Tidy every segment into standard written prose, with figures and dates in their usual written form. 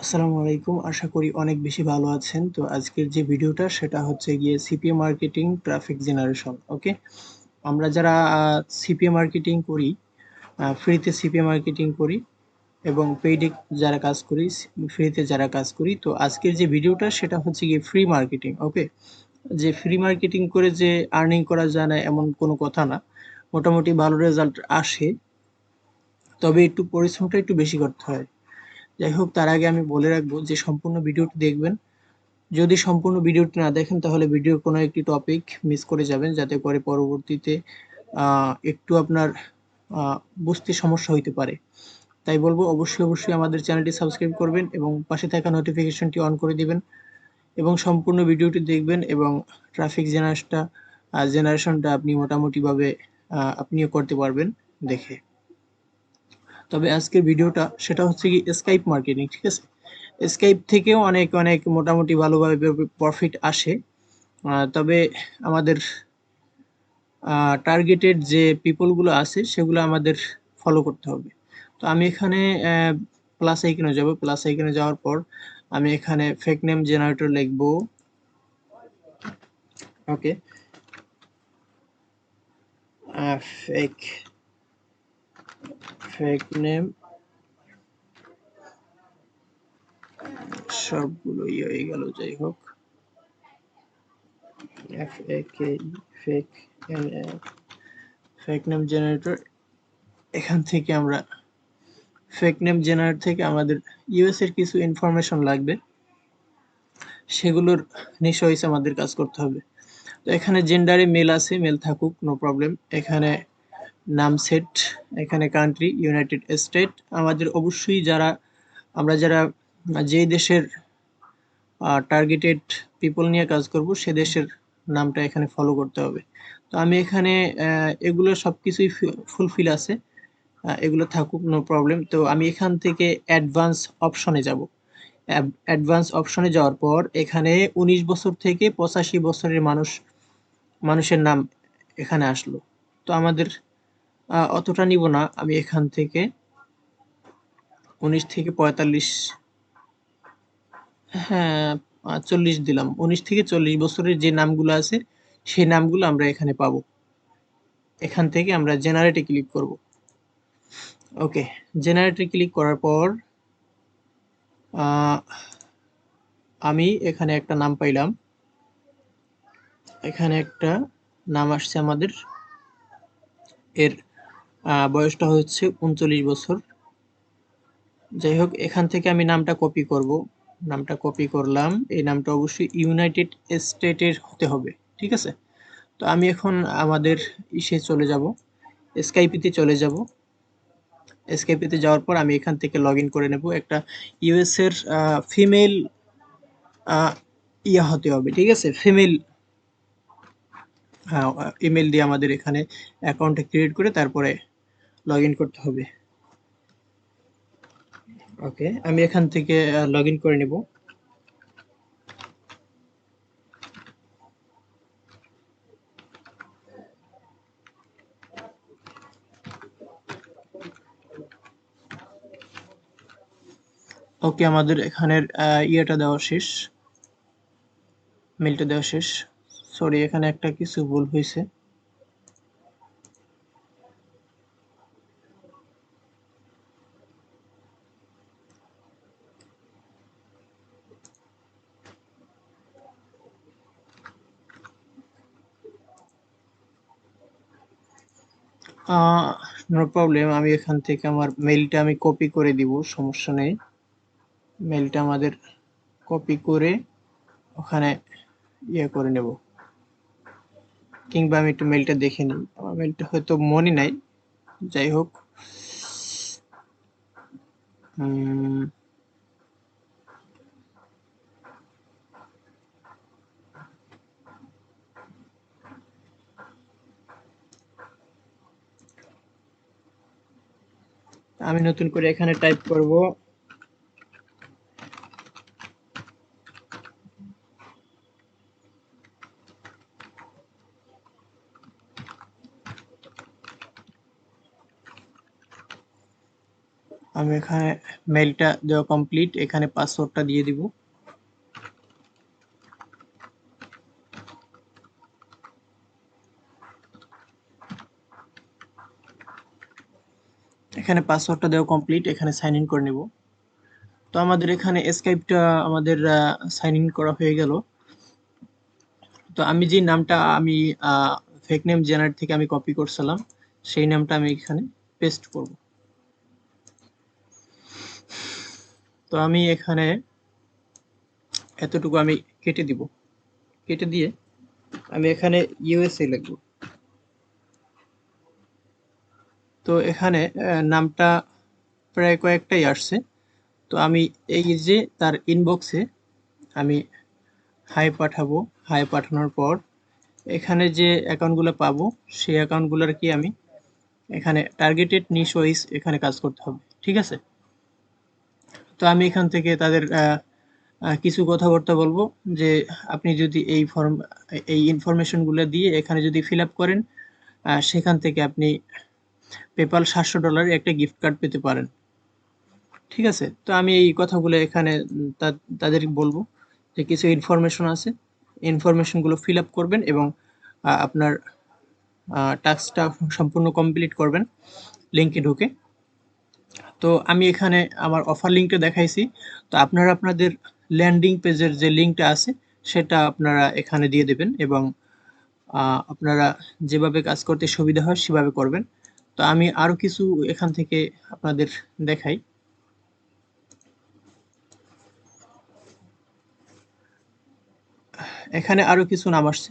আসসালামু আলাইকুম। আশা করি অনেক বেশি ভালো আছেন। তো আজকের যে ভিডিওটা সেটা হচ্ছে গিয়ে সিপিএ মার্কেটিং ট্রাফিক জেনারেশন। ওকে? আমরা যারা সিপিএ মার্কেটিং করি, ফ্রিতে সিপিএ মার্কেটিং করি এবং পেইডে যারা কাজ করি, ফ্রিতে যারা কাজ করি। তো আজকের যে ভিডিওটা সেটা হচ্ছে গিয়ে ফ্রি মার্কেটিং। ওকে? যে ফ্রি মার্কেটিং করে যে আর্নিং করা যায় না এমন কোনো কথা না। মোটামুটি ভালো রেজাল্ট আসে। তবে একটু পরিশ্রমটা একটু বেশি করতে হয়। যাই হোক, তার আগে আমি বলে রাখবো যে সম্পূর্ণ ভিডিওটি দেখবেন। যদি সম্পূর্ণ ভিডিওটি না দেখেন তাহলে ভিডিওর কোনো একটি টপিক মিস করে যাবেন, যাতে করে পরবর্তীতে একটু আপনার বুঝতে সমস্যা হইতে পারে। তাই বলবো অবশ্যই আমাদের চ্যানেলটি সাবস্ক্রাইব করবেন এবং পাশে থাকা নোটিফিকেশনটি অন করে দিবেন এবং সম্পূর্ণ ভিডিওটি দেখবেন এবং ট্রাফিক জেনারেশনটা আপনি মোটামুটিভাবে আপনিও করতে পারবেন দেখে। তবে আজকের ভিডিওটা সেটা হচ্ছে কি স্কাইপ মার্কেটিং, ঠিক আছে? স্কাইপ থেকেও অনেক মোটামুটি ভালোভাবে প্রফিট আসে। তবে আমাদের টার্গেটেড যে পিপল গুলো আছে সেগুলো আমাদের ফলো করতে হবে। তো আমি এখানে প্লাস আইকনে যাব। প্লাস আইকনে যাওয়ার পর আমি এখানে ফেক নেম জেনারেটর লিখবো। ওকে, ফেক ফেক নেম সবগুলো হয়ে গেল। যাই হোক, এফ এ কে ফেক ফেক নেম জেনারেটর। এখান থেকে আমরা ফেক নেম জেনারেট থেকে আমাদের ইউএস এর কিছু ইনফরমেশন লাগবে, সেগুলোর নিশ্চয়ই আমাদের কাজ করতে হবে। তো এখানে জেন্ডারে মেল আছে, মেল থাকুক, নো প্রবলেম। এখানে নাম সেট, এখানে কান্ট্রি ইউনাইটেড স্টেট। আমাদের অবশ্যই আমরা যারা যেই দেশের টার্গেটেড পিপল নিয়ে কাজ করব সে দেশের নামটা এখানে ফলো করতে হবে। তো আমি এখানে এগুলো সবকিছুই ফুলফিল আছে, এগুলো থাকুক, নো প্রবলেম। তো আমি এখান থেকে অ্যাডভান্স অপশনে যাব। অ্যাডভান্স অপশনে যাওয়ার পর এখানে ১৯ বছর থেকে ৮৫ বছরের মানুষের নাম এখানে আসলো। তো আমাদের অতটা নিব না, আমি এখান থেকে ১৯ থেকে ৪৫, হ্যাঁ ৪০ দিলাম। ১৯ থেকে ৪০ বছরের যে নামগুলো আছে সেই নামগুলো আমরা এখানে পাবো। এখান থেকে আমরা জেনারেটে ক্লিক করব। ওকে, জেনারেটে ক্লিক করার পর আমি এখানে একটা নাম পাইলাম। এখানে একটা নাম আসছে আমাদের। এর বয়সটা হচ্ছে ৩৯ বছর। যাই হোক, এখান থেকে আমি নামটা কপি করব। নামটা কপি করলাম। এই নামটা অবশ্যই ইউনাইটেড স্টেটের হতে হবে, ঠিক আছে? তো আমি এখন আমাদের ইসে চলে যাব, স্কাইপিতে চলে যাব। স্কাইপিতে যাওয়ার পর আমি এখান থেকে লগ ইন করে নেব। একটা ইউএস এর ফিমেল ইয়া হতে হবে, ঠিক আছে? ফিমেল ইমেল দিয়ে আমাদের এখানে অ্যাকাউন্টটা ক্রিয়েট করে তারপরে লগ ইন করতে হবে। ওকে, আমি এখান থেকে লগ ইন করে নেব। ওকে, আমাদের এখানের ইয়েটা দেওয়া শেষ, মেলটা দেওয়া শেষ। সরি, এখানে একটা কিছু ভুল হয়েছে। নো প্রবলেম, আমি এখান থেকে আমার মেইলটা আমি কপি করে দিব, সমস্যা নেই। মেইলটা আমাদের কপি করে ওখানে ইয়ে করে নেব, কিংবা আমি একটু মেইলটা দেখে নিই। আমার মেইলটা হয়তো মনে নাই। যাই হোক, আমি নতুন করে এখানে টাইপ করব। আমি এখানে মেইলটা দেওয়া কমপ্লিট, এখানে পাসওয়ার্ডটা দিয়ে দিব। এখানে পাসওয়ার্ডটা দেওয়া কমপ্লিট, এখানে সাইন ইন করে নেব। তো আমাদের এখানে স্কাইপটা আমাদের সাইন ইন করা হয়ে গেল। তো আমি যে নামটা আমি ফেক নেম জেনারেট থেকে আমি কপি করছিলাম, সেই নামটা আমি এখানে পেস্ট করব। তো আমি এখানে এতটুকু আমি কেটে দিব, কেটে দিয়ে আমি এখানে ইউএসএ লিখব। তো এখানে নামটা প্রায় কয়েকটাই আসছে। তো আমি এই যে তার ইনবক্সে আমি হাই পাঠাবো। হাই পাঠানোর পর এখানে যে অ্যাকাউন্টগুলো পাবো সেই অ্যাকাউন্টগুলোর কি আমি এখানে টার্গেটেড নিশ ওয়াইজ এখানে কাজ করতে হবে, ঠিক আছে। তো আমি এখান থেকে তাদের কিছু কথাবার্তা বলবো যে আপনি যদি এই ইনফরমেশনগুলো দিয়ে এখানে যদি ফিল আপ করেন, সেখান থেকে আপনি পেপাল $700 একটা গিফট কার্ড পেতে পারেন, ঠিক আছে। তো আমি এই কথাগুলো এখানে তাদের বলবো যে কিছু ইনফরমেশন আছে, ইনফরমেশনগুলো ফিল আপ করবেন এবং আপনার টাস্কটা সম্পূর্ণ কমপ্লিট করবেন লিঙ্কে ঢুকে। তো আমি এখানে আমার অফার লিঙ্কটা দেখাইছি। তো আপনারা আপনাদের ল্যান্ডিং পেজের যে লিঙ্কটা আছে সেটা আপনারা এখানে দিয়ে দেবেন এবং আপনারা যেভাবে কাজ করতে সুবিধা হয় সেভাবে করবেন। তো আমি আরো কিছু এখান থেকে আপনাদের দেখাই। এখানে আরো কিছু নাম আসছে।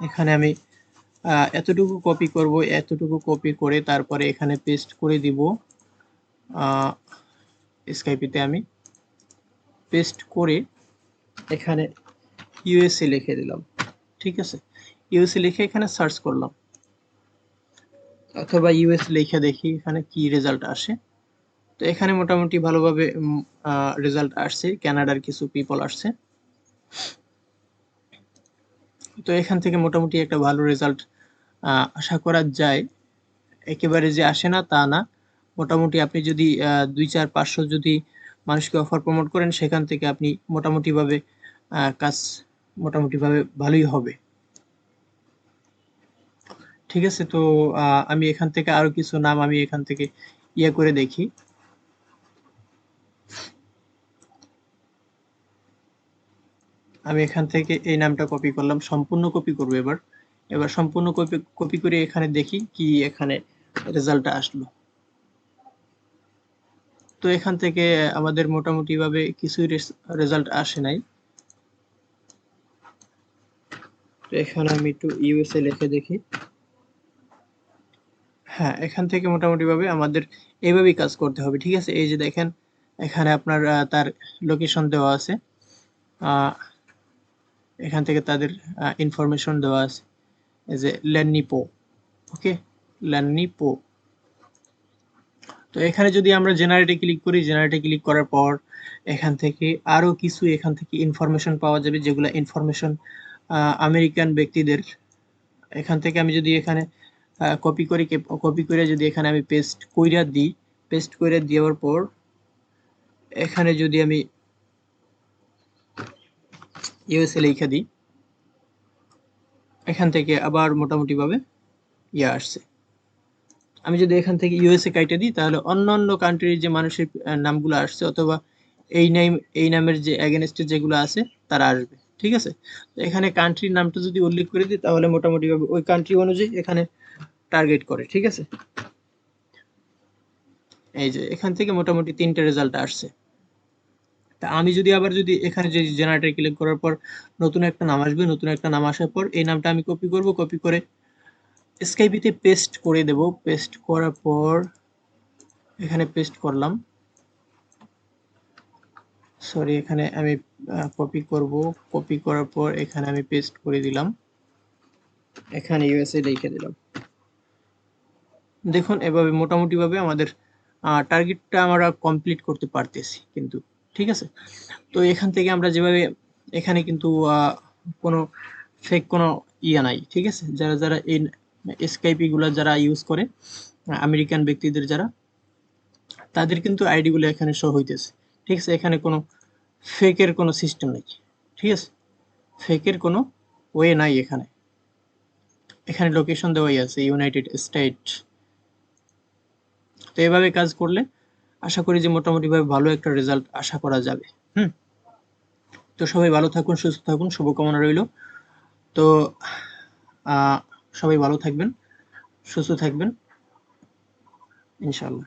এখানে আমি এতটুকু কপি করব, এতটুকু কপি করে তারপরে এখানে পেস্ট করে দিব। স্কাইপিতে আমি পেস্ট করে এখানে ইউএসএ লিখে দিলাম, ঠিক আছে। ইউএসএ লিখে এখানে সার্চ করলাম, অথবা ইউএস লিখে দেখি এখানে কি রেজাল্ট আসে। তো এখানে মোটামুটি ভালোভাবে রেজাল্ট আসছে, কানাডার কিছু পিপল আসছে। তো এখান থেকে মোটামুটি একটা ভালো রেজাল্ট আশা করা যায়। একেবারে যে আসে না তা না, মোটামুটি আপনি যদি 2, 4, 500 যদি মানুষকে অফার প্রমোট করেন, সেখান থেকে আপনি মোটামুটিভাবে কাজ মোটামুটিভাবে ভালোই হবে, ঠিক আছে। তো আমি এখান থেকে আরো কিছু নাম আমি এখান থেকে ইয়ে করে দেখি। আমি এখান থেকে এই নামটা কপি করলাম, সম্পূর্ণ কপি করবো এবার। এবার সম্পূর্ণ কপি কপি করে এখানে দেখি কি এখানে রেজাল্টটা আসলো। তো এখান থেকে আমাদের মোটামুটি ভাবে কিছুই রেজাল্ট আসে নাই। তো এখানে আমি একটু ইউএসএ লিখে দেখি। হ্যাঁ, এখান থেকে মোটামুটি ভাবে আমাদের এইভাবেই কাজ করতে হবে, ঠিক আছে। এই যে দেখেন এখানে আপনার তার লোকেশন দেওয়া আছে, আহ, এখান থেকে তাদের ইনফরমেশন দেওয়া আছে, এই যে ল্যান্নিপো, ওকে, ল্যান্নিপো। তো এখানে যদি আমরা জেনারেটে ক্লিক করি, জেনারেটে ক্লিক করার পর এখান থেকে আরো কিছু এখান থেকে ইনফরমেশন পাওয়া যাবে, যেগুলো ইনফরমেশন আমেরিকান ব্যক্তিদের। এখান থেকে আমি যদি এখানে কপি করি, কপি করে যদি এখানে আমি পেস্ট কইরা দিই, পেস্ট করে দেওয়ার পর এখানে যদি আমি ইউএসএ লিখে দিই, এখান থেকে আবার মোটামুটি ভাবে ইয়ে আসছে। আমি যদি এখান থেকে ইউএসএ কাইটে দিই, তাহলে অন্যান্য কান্ট্রির যে মানুষের নামগুলো আসছে, অথবা এই নামের যে এগেনস্টে যেগুলো আছে তারা আসবে, ঠিক আছে। তো এখানে কান্ট্রির নামটা যদি উল্লেখ করে দিই, তাহলে মোটামুটি ভাবে ওই কান্ট্রি অনুযায়ী এখানে টার্গেট করে, ঠিক আছে। এই যে এখান থেকে মোটামুটি 3টে রেজাল্ট আসছে। তা আমি যদি আবার যদি এখানে যে জেনারেটর ক্লিক করার পর নতুন একটা নাম আসবে, নতুন একটা নাম আসার পর এই নামটা আমি কপি করব, কপি করে স্কাইপিতে পেস্ট করে দেব। পেস্ট করার পর এখানে পেস্ট করলাম, সরি, এখানে আমি কপি করব, কপি করার পর এখানে আমি পেস্ট করে দিলাম, এখানে ইউএসএ লিখে দিলাম। দেখুন এভাবে মোটামুটি ভাবে আমাদের টার্গেটটা আমরা কমপ্লিট করতে পারতেছি কিন্তু, ঠিক আছে। তো এখান থেকে আমরা যেভাবে এখানে কিন্তু কোনো ফেক কোনো ইয়া নাই, ঠিক আছে। যারা যারা এই স্কাইপি গুলা যারা ইউজ করে, আমেরিকান ব্যক্তিদের যারা, তাদের কিন্তু আইডিগুলো এখানে শো হইতেছে। ঠিক আছে? এখানে কোনো ফেকের কোনো সিস্টেম নেই। ঠিক আছে? ফেকের কোনো ওয়ে নাই এখানে। এখানে লোকেশন দেওয়াই আছে ইউনাইটেড স্টেট। তো এভাবে কাজ করলে আশা করি যে মোটামুটিভাবে ভালো একটা রেজাল্ট আশা করা যাবে। হুম? তো সবাই ভালো থাকুন, সুস্থ থাকুন, শুভকামনা রইল। তো সবাই ভালো থাকবেন, সুস্থ থাকবেন ইনশাআল্লাহ।